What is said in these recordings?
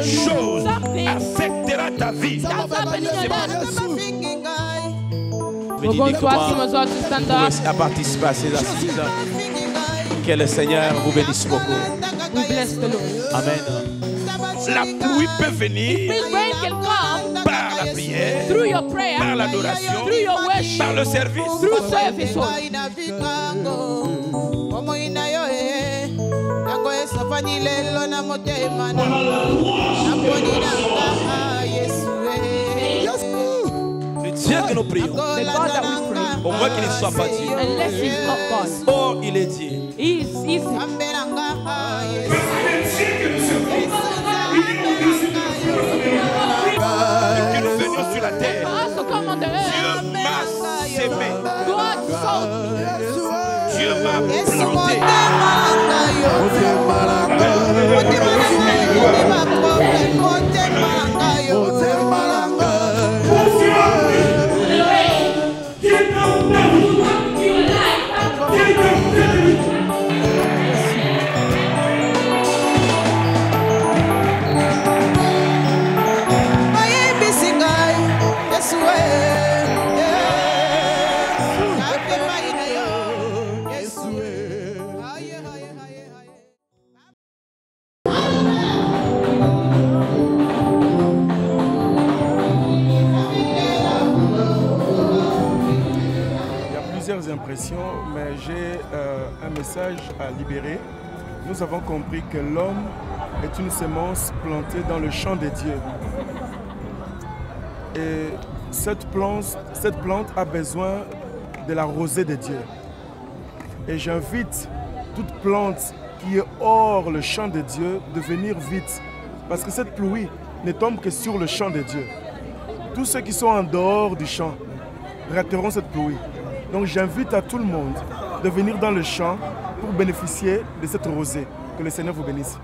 chose affectera ta vie. We're going to ask him as well to stand up. À participer à ces assises. Que le Seigneur vous bénisse beaucoup. We bless the Lord. Amen. La pluie peut venir Rain can come par la prière, through your prayer, par l'adoration, through your worship, par le service. through service. Le Dieu que nous prions, The God that we pray, au moins qu'il ne soit pas Dieu. unless he's not God, Oh, il est Dieu. he is easy. Depuis que nous venions sur la terre, For us to come on the earth, Dieu m'a sémé. God sowed. Dieu m'a planté. Impressions, mais j'ai un message à libérer. Nous avons compris que l'homme est une semence plantée dans le champ de Dieu. Et cette plante a besoin de la rosée de Dieu. Et j'invite toute plante qui est hors le champ de Dieu de venir vite. Parce que cette pluie ne tombe que sur le champ de Dieu. Tous ceux qui sont en dehors du champ rateront cette pluie. Donc j'invite à tout le monde de venir dans le champ pour bénéficier de cette rosée. Que le Seigneur vous bénisse.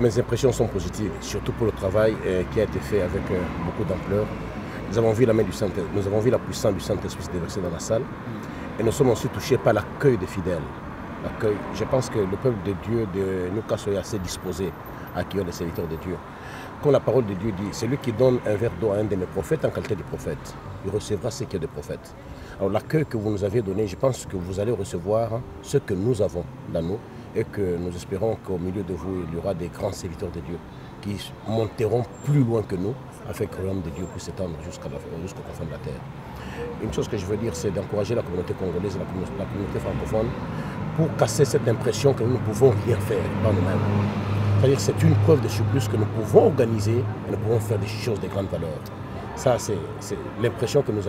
Mes impressions sont positives, surtout pour le travail qui a été fait avec beaucoup d'ampleur. Nous avons vu la main du Saint-Esprit, nous avons vu la puissance du Saint-Esprit se déverser dans la salle. Et nous sommes aussi touchés par l'accueil des fidèles. Je pense que le peuple de Dieu de Newcastle est assez disposé à accueillir les serviteurs de Dieu. Comme la parole de Dieu dit, celui qui donne un verre d'eau à un de mes prophètes en qualité de prophète, il recevra ce qui est de prophète. Alors l'accueil que vous nous avez donné, je pense que vous allez recevoir ce que nous avons dans nous et que nous espérons qu'au milieu de vous, il y aura des grands serviteurs de Dieu qui monteront plus loin que nous afin que le royaume de Dieu puisse s'étendre jusqu'au confin de la terre. Une chose que je veux dire, c'est d'encourager la communauté congolaise, la communauté francophone, pour casser cette impression que nous ne pouvons rien faire par nous-mêmes. C'est-à-dire que c'est une preuve de surplus que nous pouvons organiser et nous pouvons faire des choses de grande valeur. Ça, c'est l'impression que nous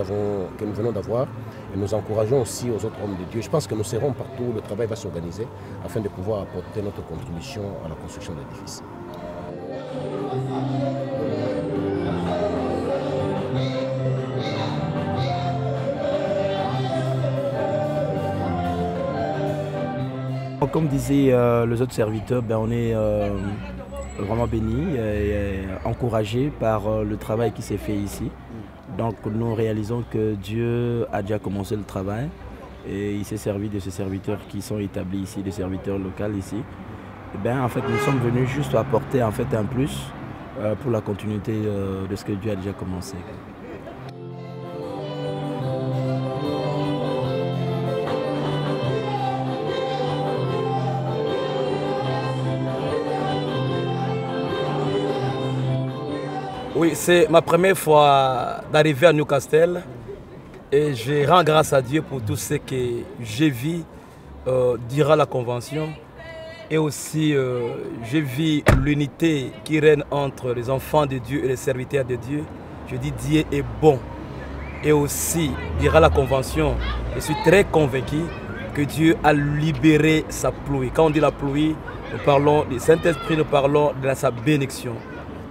venons d'avoir et nous encourageons aussi aux autres hommes de Dieu. Je pense que nous serons partout où le travail va s'organiser afin de pouvoir apporter notre contribution à la construction de l'édifice. Comme disaient les autres serviteurs, on est vraiment bénis et encouragés par le travail qui s'est fait ici. Donc nous réalisons que Dieu a déjà commencé le travail et il s'est servi de ces serviteurs qui sont établis ici, des serviteurs locaux ici. En fait, nous sommes venus juste apporter un plus pour la continuité de ce que Dieu a déjà commencé. Oui, c'est ma première fois d'arriver à Newcastle et je rends grâce à Dieu pour tout ce que j'ai vu durant la convention et aussi j'ai vu l'unité qui règne entre les enfants de Dieu et les serviteurs de Dieu. Je dis Dieu est bon. Et aussi, durant la convention, je suis très convaincu que Dieu a libéré sa pluie. Quand on dit la pluie, nous parlons du Saint-Esprit, nous parlons de sa bénédiction.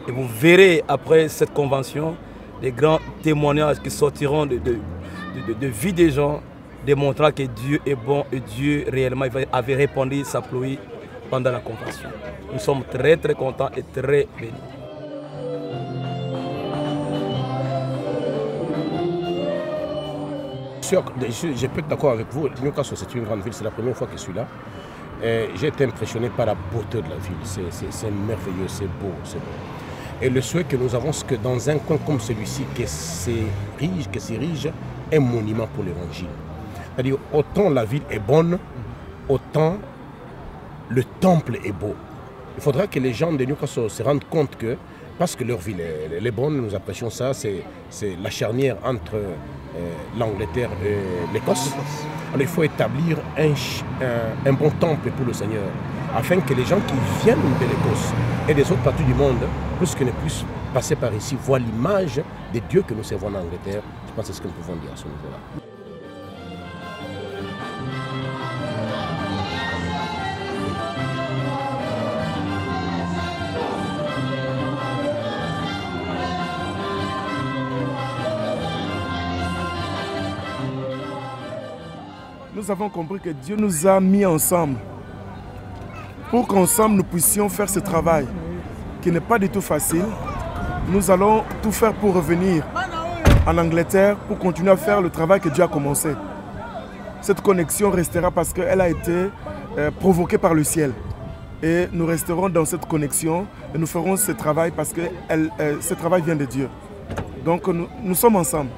Et vous verrez après cette convention des grands témoignages qui sortiront de vie des gens, démontrant que Dieu est bon et Dieu réellement avait répandu sa pluie pendant la convention. Nous sommes très très contents et très bénis. je peux être d'accord avec vous. Newcastle, c'est une grande ville, c'est la première fois que je suis là. J'ai été impressionné par la beauté de la ville. C'est merveilleux, c'est beau, c'est beau. Et le souhait que nous avons, c'est que dans un coin comme celui-ci, que s'érige un monument pour l'évangile. C'est-à-dire, autant la ville est bonne, autant le temple est beau. Il faudra que les gens de Newcastle se rendent compte que, parce que leur ville elle est bonne, nous apprécions ça, c'est la charnière entre l'Angleterre et l'Écosse. Alors il faut établir un bon temple pour le Seigneur, afin que les gens qui viennent de l'Écosse et des autres parties du monde, plus que ne puissent passer par ici, voient l'image des dieux que nous servons en Angleterre. Je pense que c'est ce que nous pouvons dire à ce niveau-là. Nous avons compris que Dieu nous a mis ensemble pour qu'ensemble nous puissions faire ce travail qui n'est pas du tout facile. Nous allons tout faire pour revenir en Angleterre pour continuer à faire le travail que Dieu a commencé. Cette connexion restera parce qu'elle a été provoquée par le ciel. Et nous resterons dans cette connexion et nous ferons ce travail parce que ce travail vient de Dieu. Donc nous sommes ensemble.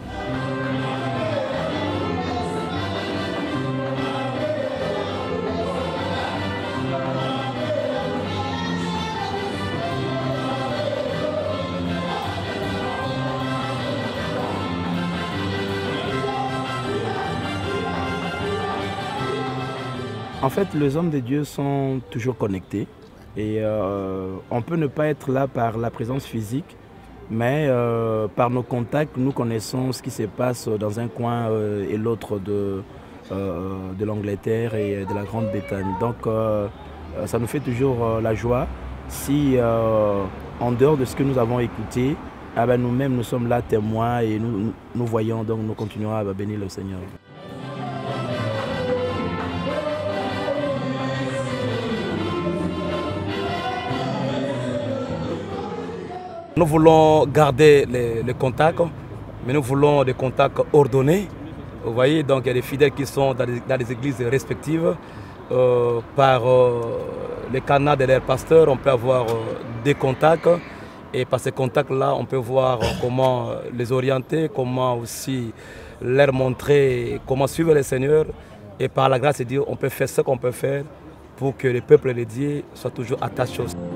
En fait, les hommes de Dieu sont toujours connectés et on peut ne pas être là par la présence physique, mais par nos contacts, nous connaissons ce qui se passe dans un coin et l'autre de l'Angleterre et de la Grande-Bretagne. Donc, ça nous fait toujours la joie si, en dehors de ce que nous avons écouté, nous-mêmes, nous sommes là témoins et nous voyons, donc nous continuerons à bénir le Seigneur. Nous voulons garder les contacts, mais nous voulons des contacts ordonnés. Vous voyez, donc il y a des fidèles qui sont dans les églises respectives. Par les canaux de leurs pasteurs, on peut avoir des contacts. Et par ces contacts-là, on peut voir comment les orienter, comment aussi leur montrer comment suivre le Seigneur. Et par la grâce de Dieu, on peut faire ce qu'on peut faire pour que le peuple de Dieu soit toujours attaché au Seigneur.